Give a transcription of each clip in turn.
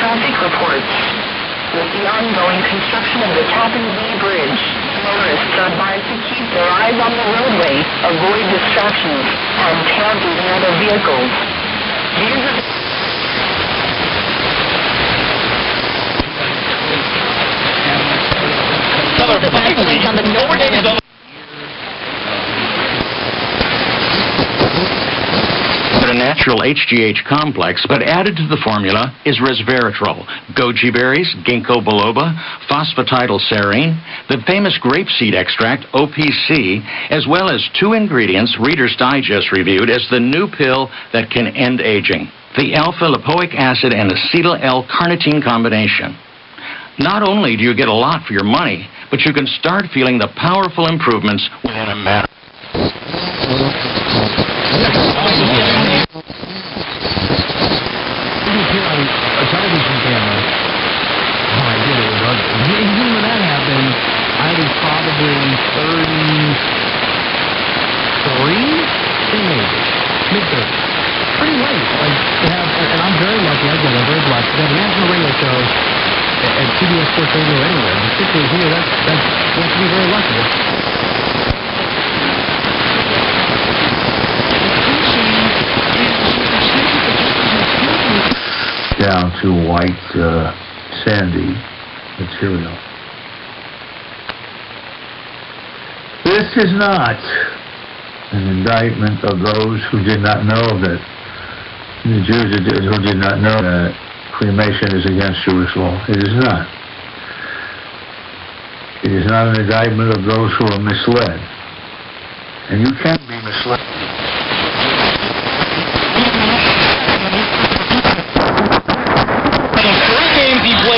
traffic reports. With the ongoing construction of the Tappan Zee Bridge, motorists are advised to keep their eyes on the roadway, avoid distractions, and tamper with other vehicles. These are the bicycles on the northern a natural HGH complex, but added to the formula is resveratrol, goji berries, ginkgo biloba, phosphatidylserine, the famous grapeseed extract, OPC, as well as 2 ingredients Reader's Digest reviewed as the new pill that can end aging, the alpha-lipoic acid and acetyl L-carnitine combination. Not only do you get a lot for your money, but you can start feeling the powerful improvements within a matter. A television camera. Oh, I did it was ugly. Even when that happened, I was probably 33, maybe mid-30s. Pretty late. Like to have, and I'm very lucky. Again, I'm very blessed to have a national radio show at CBS Sports Radio Anywhere. Particularly here, that's you have to be very lucky. Down to white, sandy material. This is not an indictment of those who did not know that, the Jews who did not know that cremation is against Jewish law. It is not. It is not an indictment of those who are misled. And you can't be misled.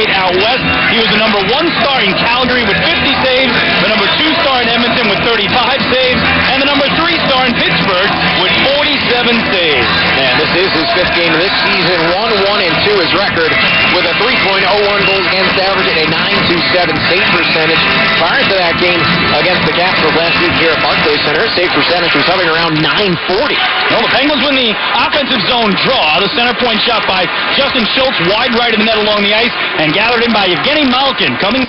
Out west, he was the #1 star in Calgary with 50 saves, the #2 star in Edmonton with 35 saves, and the #3 star in Pittsburgh with 47 saves. And this is his 5th game of this season, 1-1-2 his record, with a 3.01 goals against average and a 927 save percentage. Prior to that game against the Capitals last week here at Barclays Center, save percentage was hovering around 940. Well, the Penguins win the offensive zone draw. The center point shot by Justin Schultz, wide right of the net along the ice, and gathered in by Evgeny Malkin. Coming in.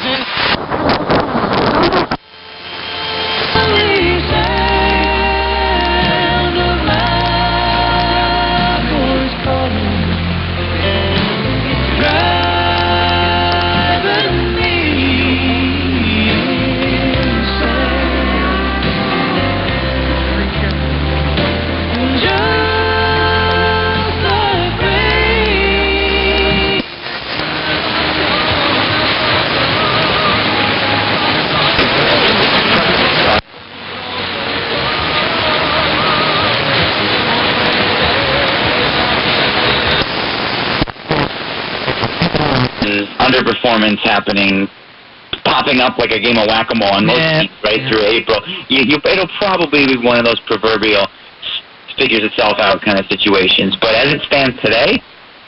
Underperformance happening, popping up like a game of whack-a-mole on most teams right through April. It'll probably be one of those proverbial figures itself out kind of situations. But as it stands today,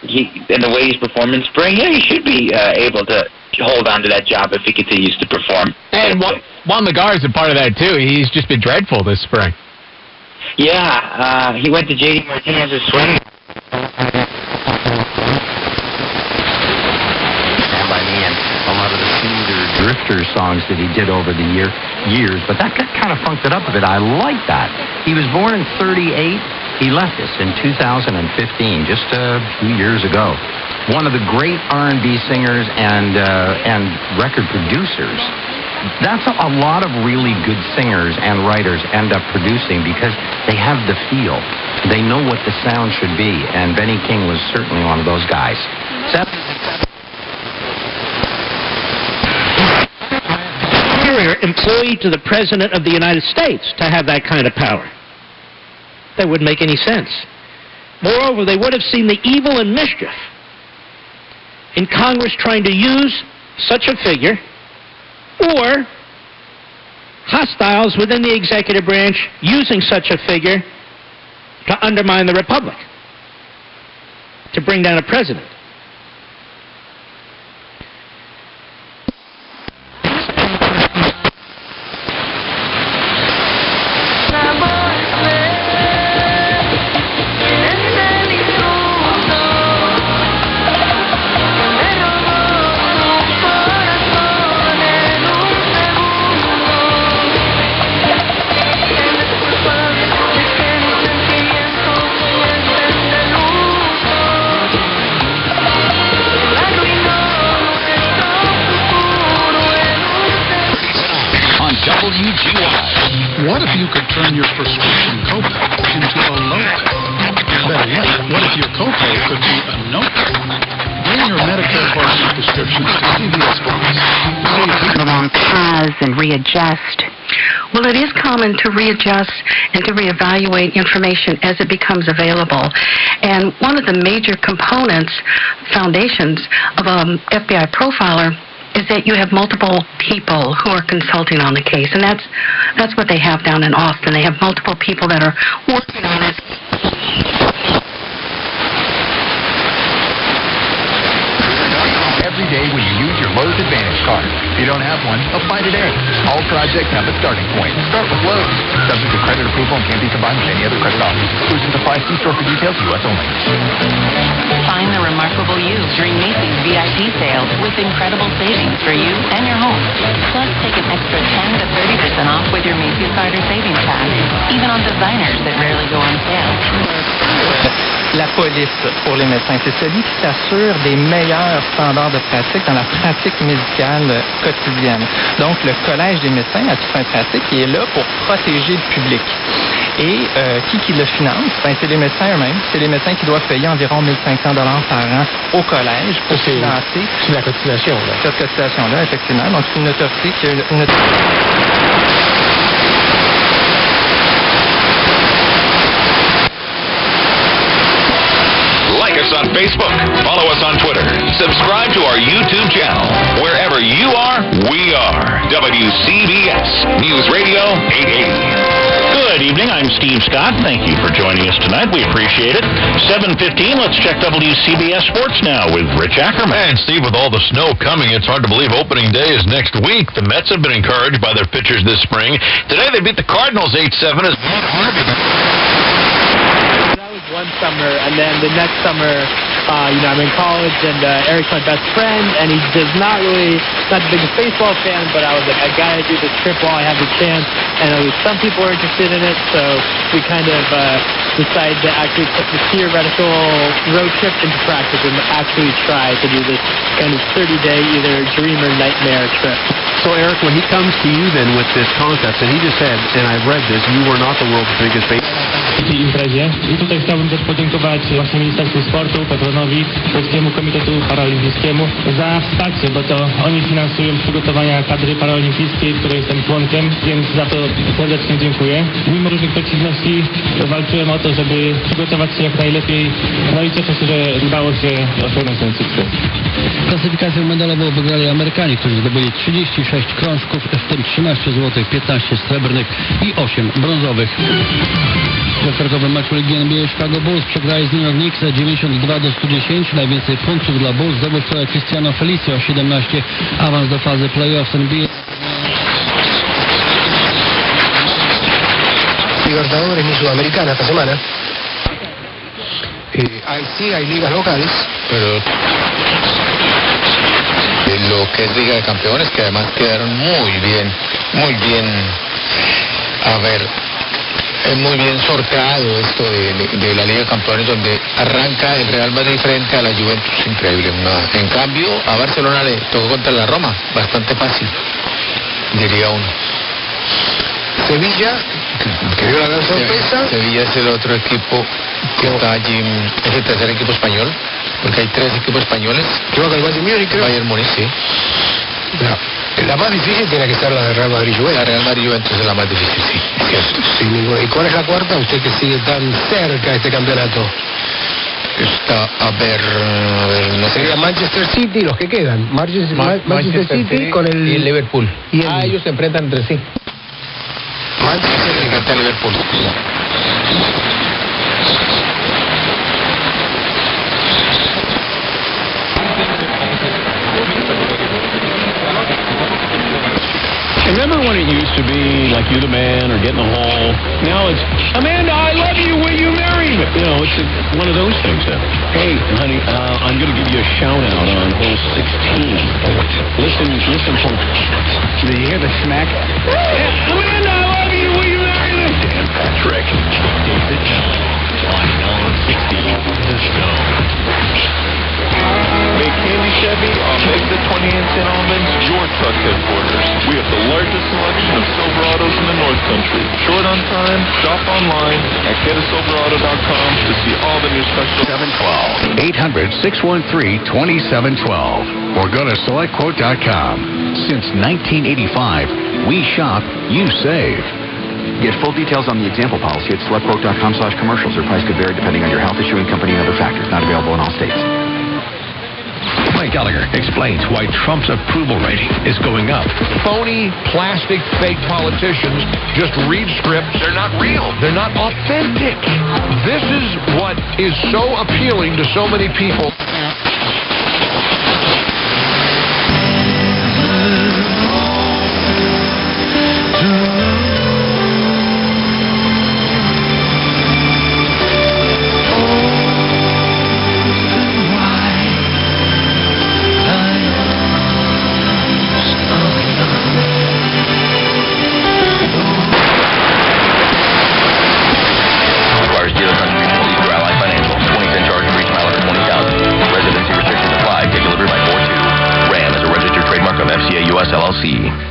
and the way he's performed in spring, he should be able to hold on to that job if he continues to perform. And Juan Lagar is a part of that too. He's just been dreadful this spring. Yeah, he went to J.D. Martinez's swing. Drifter songs that he did over the years, but that kind of funked it up a bit. I like that. He was born in 38. He left us in 2015, just a few years ago. One of the great R&B singers and record producers. That's a lot of really good singers and writers end up producing because they have the feel. They know what the sound should be, and Benny King was certainly one of those guys. Employee to the President of the United States to have that kind of power. That wouldn't make any sense. Moreover, they would have seen the evil and mischief in Congress trying to use such a figure, or hostiles within the executive branch using such a figure to undermine the republic, to bring down a president. What if you could turn your prescription copay into a low pay? Better yet, what if your copay could be a no pay? Bring your Medicare Part D prescriptions to CVS Pharmacy. The wrong paths and readjust. Well, it is common to readjust and to reevaluate information as it becomes available. And one of the major components, foundations of an FBI profiler is that you have multiple people who are consulting on the case. And that's what they have down in Austin. They have multiple people that are working on it. Every day when you use your Lowe's Advantage card. If you don't have one, apply today. All projects have a starting point. Start with Lowe's. Subject to credit approval and can't be combined with any other credit offer. Exclusions apply. See store for details. U.S. only. Find the remarkable you during Macy's VIP sales with incredible savings for you and your home. Plus, take an extra 10 to 30% off with your Macy's card or savings pass, even on designers that rarely go on sale. La police pour les médecins, c'est celui qui s'assure des meilleurs standards de pratique dans la pratique médicale quotidienne. Donc, le Collège des médecins à toute fin pratique, il est là pour protéger le public. Et qui le finance? Ben, c'est les médecins eux-mêmes. C'est les médecins qui doivent payer environ 1 500 $ par an au collège pour financer. C'est la cotisation, là. Cette cotisation-là, effectivement. Donc, c'est une autorité qui a une Like us on Facebook, follow us on Twitter, subscribe to our YouTube channel. Wherever you are, we are. WCBS News Radio 880. Good evening, I'm Steve Scott. Thank you for joining us tonight. We appreciate it. 7:15, let's check WCBS Sports now with Rich Ackerman. And Steve, with all the snow coming, it's hard to believe opening day is next week. The Mets have been encouraged by their pitchers this spring. Today they beat the Cardinals 8-7. One summer, and then the next summer, I'm in college, and Eric's my best friend, and he does not the biggest baseball fan, but I was like, I gotta do this trip while I have the chance, and at least some people are interested in it, so we kind of decided to actually put the theoretical road trip into practice and actually try to do this kind of 30-day either dream or nightmare trip. So, Eric, when he comes to you then with this concept, and he just said, and I've read this, you were not the world's biggest baseball imprezie. I tutaj chciałbym też podziękować właśnie Ministerstwu Sportu, patronowi, Polskiemu Komitetu Paraolimpijskiemu za wsparcie, bo to oni finansują przygotowania kadry paraolimpijskiej, której jestem członkiem, więc za to serdecznie dziękuję. Mimo różnych przeciwności walczyłem o to, żeby przygotować się jak najlepiej, no i cieszę się, że udało się osiągnąć ten sukces. Klasyfikację medalową wygrali Amerykanie, którzy zdobyli 36 krążków, w tym 13 złotych, 15 srebrnych i 8 brązowych. W rekordowym meczu Ligi NBA Chicago Bulls przegrali z New York Knicks 92-110. Najwięcej punktów dla Bulls zdobył wczoraj Cristiano Felicio, 17, awans do fazy playoffs NBA. Libertadores ni Sudamericana esta semana. Sí, hay ligas locales. Pero lo que es Liga de Campeones, que además quedaron muy bien, a ver, es muy bien sorteado esto de la Liga de Campeones, donde arranca el Real Madrid frente a la Juventus, increíble. En cambio, a Barcelona le tocó contra la Roma, bastante fácil, diría uno. Sevilla, que dio la gran sorpresa. Sevilla es el otro equipo que está allí, es el tercer equipo español, porque hay 3 equipos españoles. Que va con el Bayern Múnich, creo. Bayern Múnich, sí. La más difícil tiene que ser la de Real Madrid-Juventus. La Real Madrid-Juventus es la más difícil, sí. Sin ninguna. ¿Y cuál es la cuarta? Usted que sigue tan cerca de este campeonato. Está, a ver, no sé. Sería Manchester City, los que quedan. Manchester City con el... Y el Liverpool. Y ellos se enfrentan entre sí. Manchester se enfrenta a Liverpool. Remember when it used to be like you the man or get in the hole? Now it's, Amanda, I love you, will you marry me? You know, it's one of those things now. Hey, honey, I'm going to give you a shout out on hole 16. Listen, folks. Did you hear the smack? Yeah, Amanda, I love you, will you marry me? Dan Patrick. David Jones on hole 16. The snow. Make Candy Chevy on Make the 20 installments your truck headquarters. We have the largest selection of Silverados in the North country. Short on time? Shop online at getasilverauto.com to see all the new specials. 800-613-2712 or go to selectquote.com. Since 1985, we shop, you save. Get full details on the example policy at selectquote.com/commercials. Their price could vary depending on your health, issuing company, and other factors. Not available in all states. Mike Gallagher explains why Trump's approval rating is going up. Phony, plastic, fake politicians just read scripts. They're not real. They're not authentic. This is what is so appealing to so many people.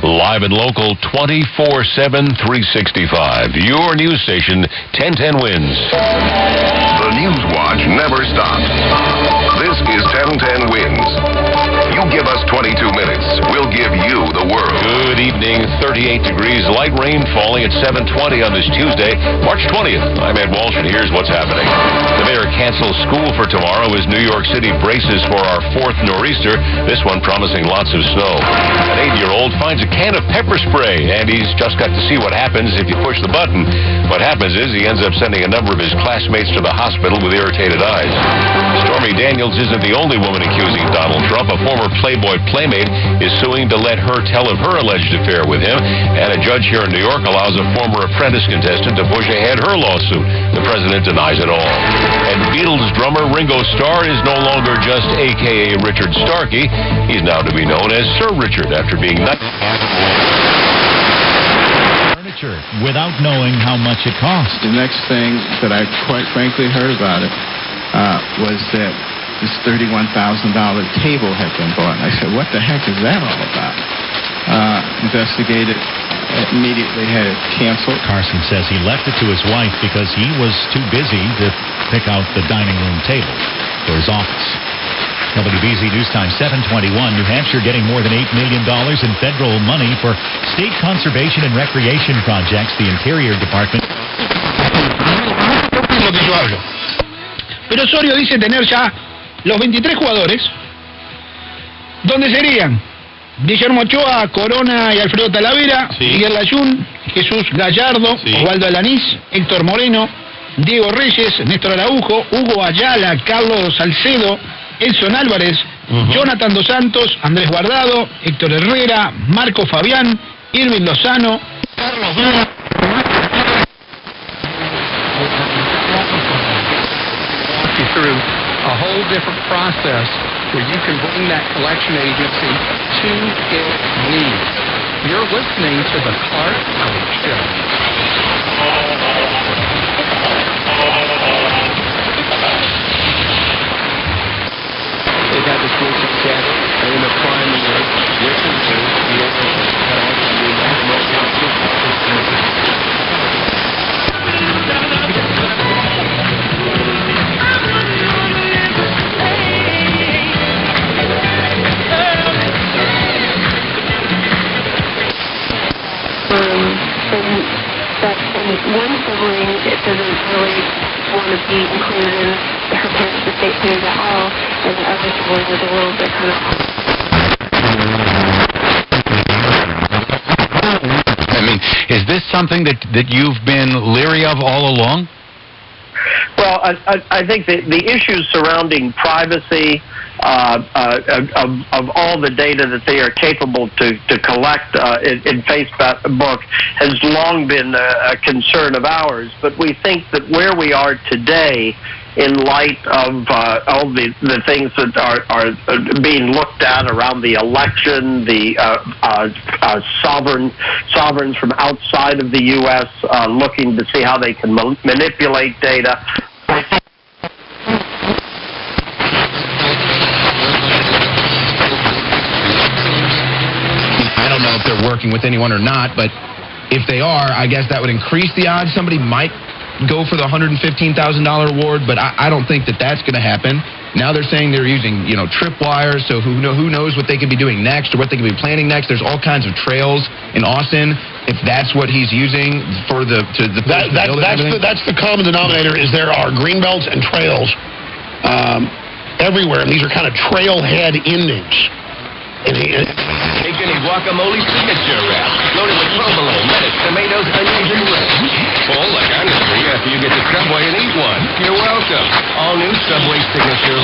Live and local 24/7, 365. Your news station, 1010 Wins. The News Watch never stops. This is 1010 Wins. You give us 22 minutes, we'll give you the world. Good evening. 38 degrees, light rain falling at 7:20 on this Tuesday, March 20th. I'm Ed Walsh, and here's what's happening. The mayor cancels school for tomorrow as New York City braces for our fourth nor'easter, this one promising lots of snow. An 8-year-old finds a can of pepper spray, and he's just got to see what happens if you push the button. What happens is he ends up sending a number of his classmates to the hospital with irritated eyes. Stormy Daniels isn't the only woman accusing Donald Trump. A former Playboy playmate is suing to let her tell of her alleged affair with him, and a judge here in New York allows a former Apprentice contestant to push ahead her lawsuit. The president denies it all. And Beatles drummer Ringo Starr is no longer just a.k.a. Richard Starkey. He's now to be known as Sir Richard after being furniture without knowing how much it costs. The next thing that I quite frankly heard about it was that this $31,000 table had been bought. And I said, what the heck is that all about? Investigated, immediately had it canceled. Carson says he left it to his wife because he was too busy to pick out the dining room table for his office. WBZ News Time 721. New Hampshire getting more than $8 million in federal money for state conservation and recreation projects. The Interior Department. Lo que yo hablo. Pero Osorio dice tener ya los 23 jugadores. ¿Dónde serían? Guillermo Ochoa, Corona y Alfredo Talavera, Miguel Layún, Jesús Gallardo, Osvaldo Alanís, Héctor Moreno, Diego Reyes, Néstor Araujo, Hugo Ayala, Carlos Salcedo, Edson Álvarez, Jonathan Dos Santos, Andrés Guardado, Héctor Herrera, Marco Fabián, Irving Lozano, Carlos Vela. Walk you through a whole different process where you can bring that collection agency to its knees. You're listening to the Clark Coax Show. They got this group together and in the primary listen to the one sibling doesn't really want to be included in her parents' estate plans at all, and the other sibling is a little bit kind of... I mean, is this something that you've been leery of all along? Well, I think that the issues surrounding privacy of all the data that they are capable to collect in Facebook has long been a concern of ours. But we think that where we are today, in light of all the things that are being looked at around the election, the sovereigns from outside of the U.S. Looking to see how they can manipulate data. I don't know if they're working with anyone or not, but if they are, I guess that would increase the odds somebody might go for the $115,000 award, but I don't think that that's going to happen. Now they're saying they're using, tripwires, so who knows what they could be doing next or what they could be planning next. There's all kinds of trails in Austin. If that's what he's using for the that's the common denominator. Is there are green belts and trails everywhere, and these are kind of trailhead endings. Take any guacamole signature wrap, loaded with provolone, lettuce, tomatoes, onions, and ranch. Full like I'm going to be after you get to Subway and eat one. You're welcome. All new Subway signature.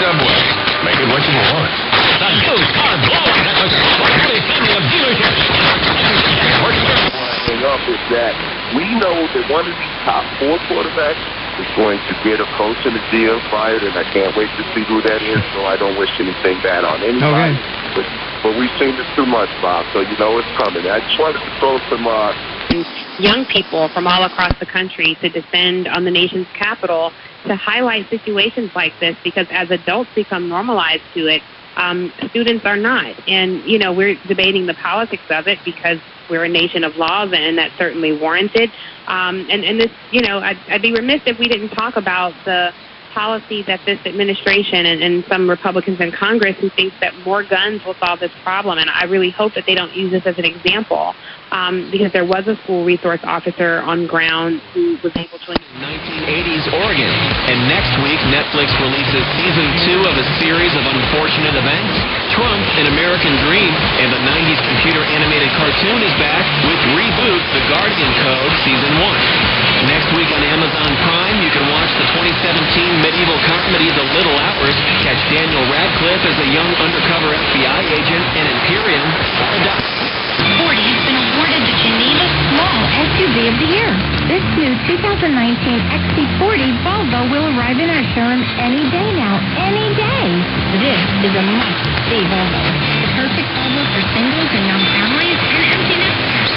Subway. Make it what you want. The news are blowing. That was a totally family of dealerships. Up is that we know that one of these top 4 quarterbacks is going to get a coach and a GM fired, and I can't wait to see who that is, so I don't wish anything bad on anybody. Okay. But we've seen this too much, Bob, so you know it's coming. I just wanted to throw some young people from all across the country to descend on the nation's capital to highlight situations like this, because as adults become normalized to it, students are not. And, we're debating the politics of it because we're a nation of laws, and that's certainly warranted. And this, I'd be remiss if we didn't talk about the policy that this administration and some Republicans in Congress who think that more guns will solve this problem. And I really hope that they don't use this as an example, because there was a school resource officer on ground who was able to... 1980s Oregon. And next week, Netflix releases Season 2 of a series of unfortunate events. Trump, An American Dream, and the 90s computer-animated cartoon is back with Reboot, The Guardian Code, Season 1. Next week on Amazon Prime, you can watch the 2017 medieval comedy The Little Hours. Catch Daniel Radcliffe as a young undercover FBI agent, and Imperium. Ford has been awarded the Geneva Small SUV of the Year. This new 2019 XC40 Volvo will arrive in our showroom any day now. Any day. This is a must-see Volvo. The perfect Volvo for singles and young families and empty nesters.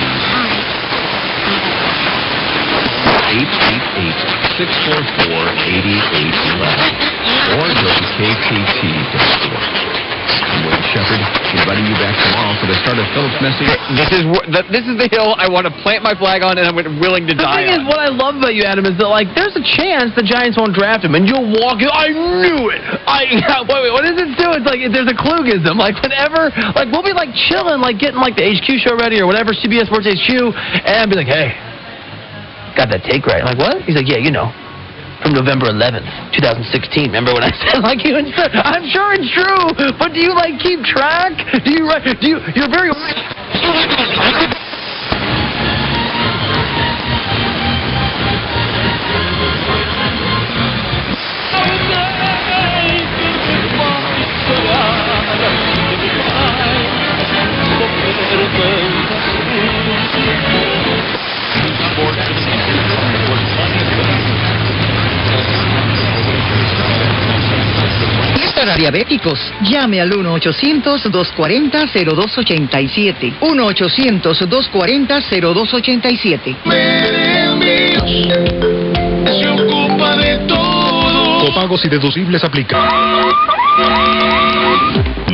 888-644-8811 or go to KTT.store. I'm Wayne Shepherd, inviting you back tomorrow for the start of Philip's message. This is the hill I want to plant my flag on, and I'm willing to die on. The thing is, what I love about you, Adam, is that, there's a chance the Giants won't draft him, and you'll walk in, I knew it! Wait, what does it do? It's like, there's a Klugism. Whenever, we'll be, chilling, getting, the HQ show ready or whatever, CBS Sports HQ, and I'll be like, hey, got that take right. I'm like, what? He's like, yeah, from November 11th, 2016. Remember when I said, I'm sure it's true, but do you, keep track? You're very... Para diabéticos, llame al 1-800-240-0287. 1-800-240-0287. Se ocupa de todo. Copagos y deducibles aplican.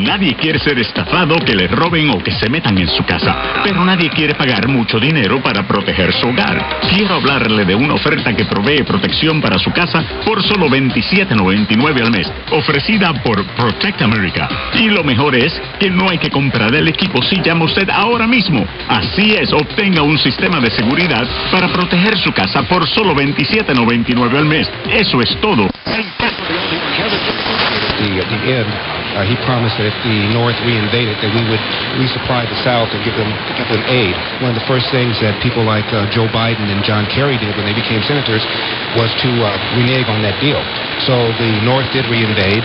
Nadie quiere ser estafado, que le roben o que se metan en su casa, pero nadie quiere pagar mucho dinero para proteger su hogar. Quiero hablarle de una oferta que provee protección para su casa por solo $27.99 al mes, ofrecida por Protect America. Y lo mejor es que no hay que comprar el equipo si llama usted ahora mismo. Así es, obtenga un sistema de seguridad para proteger su casa por solo $27.99 al mes. Eso es todo. At the end, he promised that if the North reinvaded, that we would resupply the South and give them aid. One of the first things that people like Joe Biden and John Kerry did when they became senators was to renege on that deal. So the North did reinvade.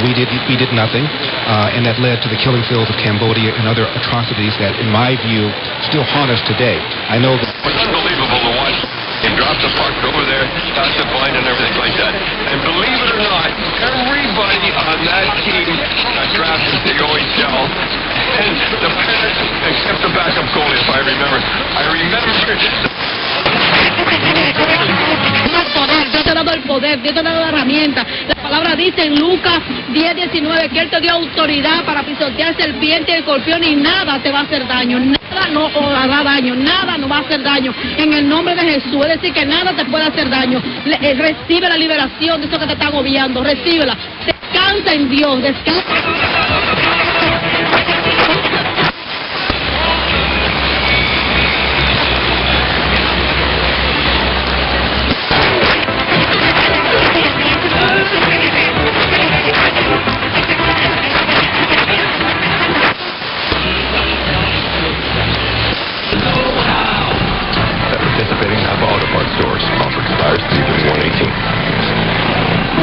We did nothing, and that led to the killing fields of Cambodia and other atrocities that, in my view, still haunt us today. I know that. It's unbelievable to watch him drop the puck over there, pass the line and everything like that. And believe it or not, everybody on that team got drafted to the OHL. And the parents, except the backup goalie, if I remember. Dios te ha dado el poder, Dios te ha dado la herramienta. palabra dice en Lucas 10:19 que Él te dio autoridad para pisotear serpientes y escorpiones y nada te va a hacer daño. Nada no hará daño, nada no va a hacer daño. En el nombre de Jesús, es decir, que nada te puede hacer daño. Recibe la liberación de eso que te está agobiando, recíbela. Descansa en Dios, descansa. Participating auto parts stores. Offer expires 3/31/18.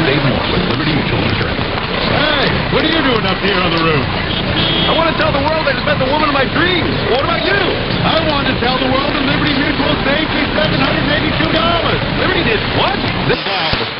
Save more with Liberty Mutual Insurance. Hey, what are you doing up here on the roof? I want to tell the world I just met the woman of my dreams. What about you? I want to tell the world that Liberty Mutual saved me $782. Liberty did what?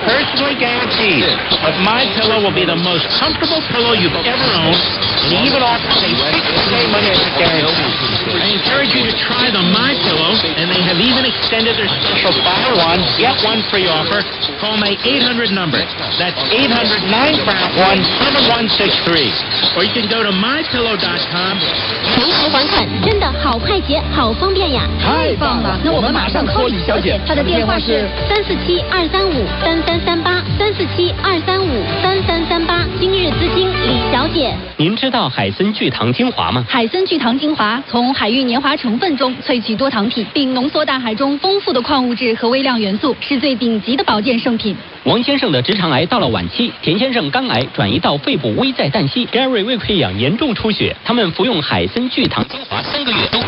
Personally guaranteed that My Pillow will be the most comfortable pillow you've ever owned, and even offers a 60-day money-back guarantee. I encourage you to try the My Pillow, and they have even extended their special buy one, get one free offer. Call my 800 number. That's 800-951-7163. Or you can go to mypillow.com. 全台还款真的好快捷，好方便呀！太棒了！那我们马上 call 李小姐，她的电话是347-235-3338，347-235-3338。今日资金李小姐。您知道海参聚糖精华吗？海参聚糖精华从海域年华成分中萃取多糖体，并浓缩大海中丰富的矿物质和微量元素，是最顶级的保健圣品。王先生的直肠癌到了晚期，田先生肝癌转移到肺部危在旦夕，Gary 胃溃疡严重出血，他们服用海参聚糖精华3个月都。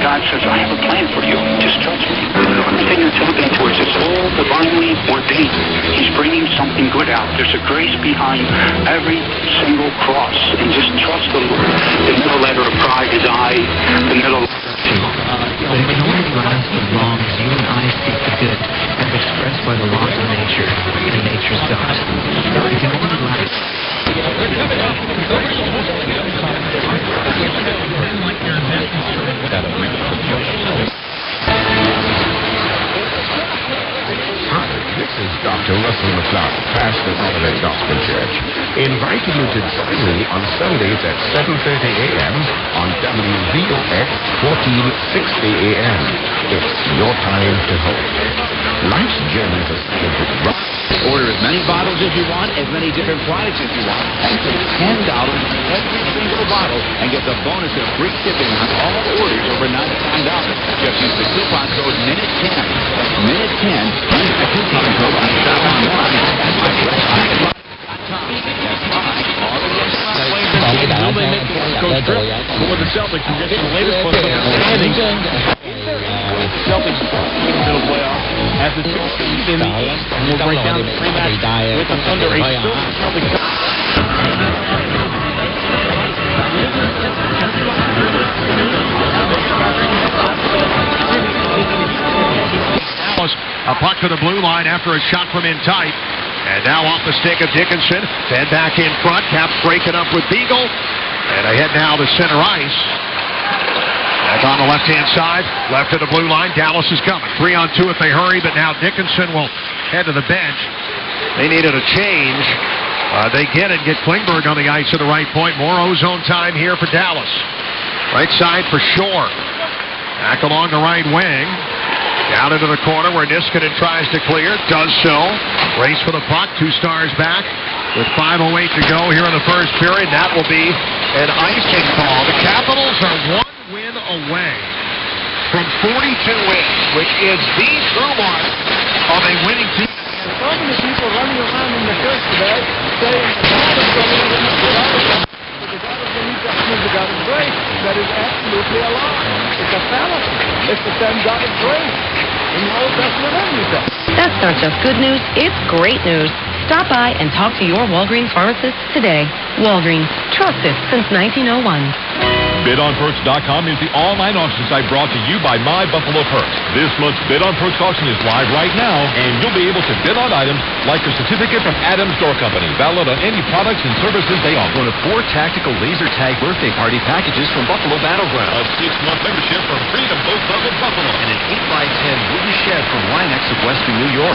God says, I have a plan for you. Just trust me. Everything you're tilting towards is all divinely ordained. He's bringing something good out. There's a grace behind every single cross. And just trust the Lord. The middle letter of pride is I. The middle... But it can only last as long as you and I seek the good as expressed by the laws of nature and nature's God. It can only last... Hi, this is Dr. Russell McLeod, pastor of Olivet Gospel Church, inviting you to join me on Sundays at 7:30 a.m. on WVOX 1460 a.m. It's your time to hope. Life's journeys are started with rock. Order as many bottles as you want, as many different products as you want, and pay $10 on every single bottle and get the bonus of free shipping on all orders over $99. Just use the coupon code MINUTE10. That's MINUTE10. Use the coupon code on shop online at myfreshbuy.com. That's fine. All of those flavors will they make the Coast trip for the Celtics and get the latest one from the standings. Celtics middle playoff as the two teams in the East, and we'll break down the pre-match with the Thunder a Celtics. A puck to the blue line after a shot from in tight. And now off the stick of Dickinson. Then back in front. Caps breaking up with Beagle. And ahead now to center ice. Back on the left-hand side. Left of the blue line. Dallas is coming. 3-on-2 if they hurry. But now Dickinson will head to the bench. They needed a change. They get it. Get Klingberg on the ice at the right point. More ozone time here for Dallas. Right side for Shore. Back along the right wing. Down into the corner where Niskanen tries to clear. Does so. Race for the puck. 2 Stars back with 5:08 to go here in the first period. That will be an icing call. The Capitals are 1 win away from 42 wins, which is the true mark of a winning team. So many people running around in the church today saying the God of the the God of grace. That is absolutely a lie. It's a fallacy. It's the same God of grace in the Old Testament and New Testament. That's not just good news, it's great news. Stop by and talk to your Walgreens pharmacist today. Walgreens, trusted since 1901. BidOnPerks.com is the online auction site brought to you by My Buffalo Perks. This month's Bid on Perks auction is live right now, and you'll be able to bid on items like a certificate from Adams Door Company, valid on any products and services they offer. One of 4 tactical laser tag birthday party packages from Buffalo Battleground. A 6-month membership from Freedom Boat Club of Buffalo. And an 8x10 wooden shed from Linex of Western New York.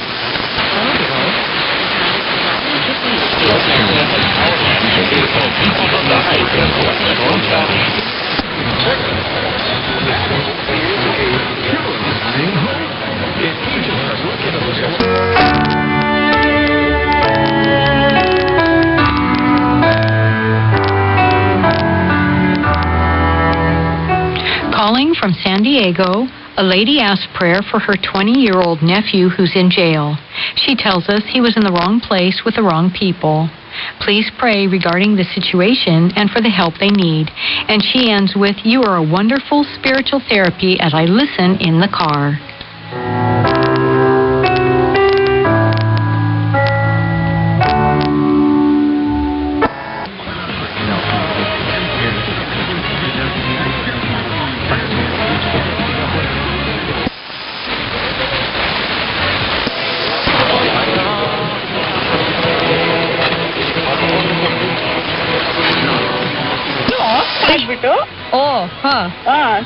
Calling from San Diego, a lady asked prayer for her 20-year-old nephew who's in jail. She tells us he was in the wrong place with the wrong people. Please pray regarding the situation and for the help they need. And she ends with, "You are a wonderful spiritual therapy as I listen in the car."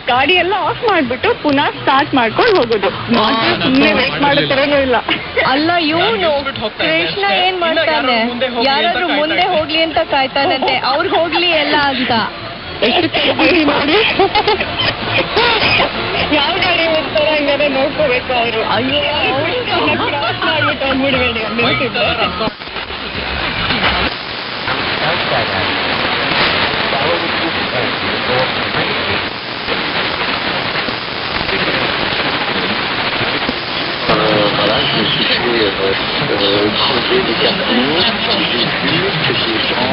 ಗಾಡಿ ಎಲ್ಲ of ಮಾಡ್ಬಿಟ್ಟು ಪುನಃ start ಮಾಡ್ಕೊಂಡು ಹೋಗೋದು. ಸುಮ್ಮನೆ wait ಮಾಡೋ ತರನೂ ಇಲ್ಲ. ಅಲ್ಲ ಇವನು ಕೃಷ್ಣ ಏನ್ ಮಾಡ್ತಾನೆ, ಯಾರಾದ್ರೂ ಮುಂದೆ ಹೋಗ್ಲಿ ಅಂತ ಕಾಯ್ತಾನಂತೆ, ಅವ್ರಿಗೆ ಹೋಗ್ಲಿ ಎಲ್ಲ ಅಂತ. ಎಷ್ಟು ಕೇಳಿ ಮಾಡಿ ಯಾವ ಗಾಡಿ ಹೋಗ್ತಾರ ಹಂಗಾದ್ರೆ ನೋಡ್ಕೋಬೇಕು ಅವರು. ಅಯ್ಯೋ ಕ್ರಾಸ್ ಮಾಡ್ಬಿಟ್ಟು ಹೋಗ್ಬಿಡ್ಬೇಡಿ ಅಂದಿರ್ತಿದ್ರು. Voilà, je me suis fait crever des cartons. J'ai vu que ces gens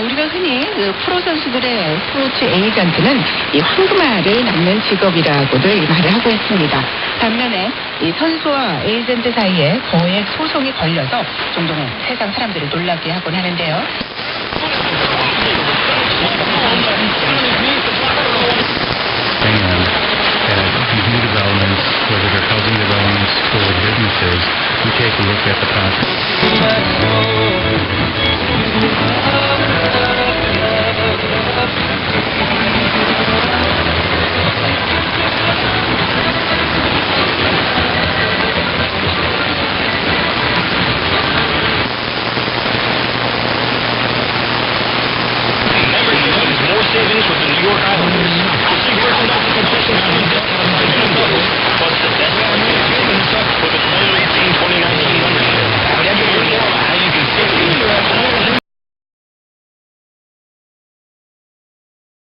우리가 흔히 프로 선수들의 스포츠 에이전트는 이 황금알을 낳는 직업이라고들 말을 하고 있습니다. 반면에 이 선수와 에이전트 사이에 거액 소송이 걸려서 종종 세상 사람들을 놀라게 하곤 하는데요. New developments, whether they're housing developments or businesses, we take a look at the process.